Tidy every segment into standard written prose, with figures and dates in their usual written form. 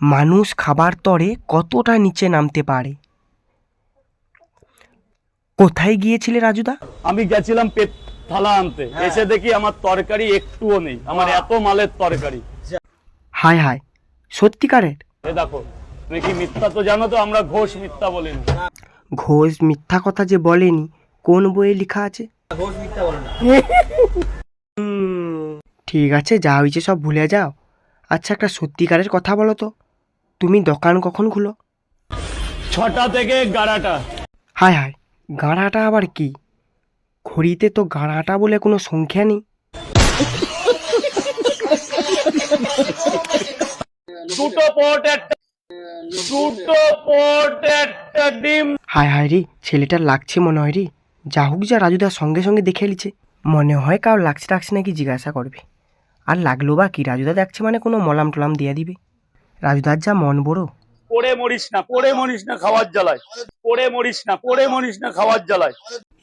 মানুষ খাবার তরে কতটা নিচে নামতে পারে? কোথায় গিয়েছিলে রাজুদা? আমি গেছিলাম পেট থালা আনতে, এসে দেখি আমার তরকারি একটুও নেই। আমার এত মালের তরকারি। হায় হায়, সত্যিকারের? এ দেখো, তুমি কি মিথ্যা তো জানো তো, আমরা ঘোষ মিথ্যা বলিনি। ঘোষ মিথ্যা কথা যে বলেনি, কোন বইয়ে লেখা আছে? ঠিক আছে, যা হয়েছে সব ভুলে যাও। আচ্ছা, একটা সত্যিকারের কথা বলো তো, তুমি দোকান কখন খুলো? 6টা থেকে 11টা। হায় হায়, গাঁড়াটা আবার কি? ঘড়িতে তো গাঁড়াটা বলে কোনো সংখ্যা নেই। দুটো পোর্ট একটা ডিম। হায় হায় রে, ছেলেটার লাগছে মনে হয় রে। যা হোক, যা রাজুদার সঙ্গে সঙ্গে দেখে নিচ্ছে। মনে হয় কারো লাগছে টাকছে নাকি জিজ্ঞাসা করবে। আর লাগলো বা কি, রাজুদা দেখছে মানে কোনো মলাম টলাম দিয়ে দিবে। রাজুদার যা মন বড়। পড়ে মরিস না খাওয়ার জ্বালায়। পড়ে মরিস না খাওয়ার জ্বালায়।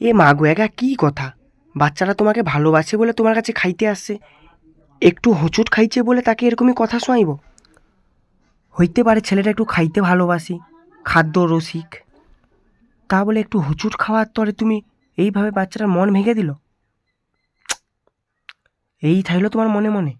এ মা গো, একা কি কথা! বাচ্চারা তোমাকে ভালোবাসে বলে তোমার কাছে খাইতে আসছে, একটু হোঁচট খাইছে বলে তাকে এরকমই কথা শোনাইব? হইতে পারে ছেলেটা একটু খাইতে ভালোবাসি, খাদ্য রসিক, তা বলে একটু হোঁচট খাওয়ার তরে তুমি এইভাবে বাচ্চাটার মন ভেঙে দিল? এই থাইলো তোমার মনে মনে?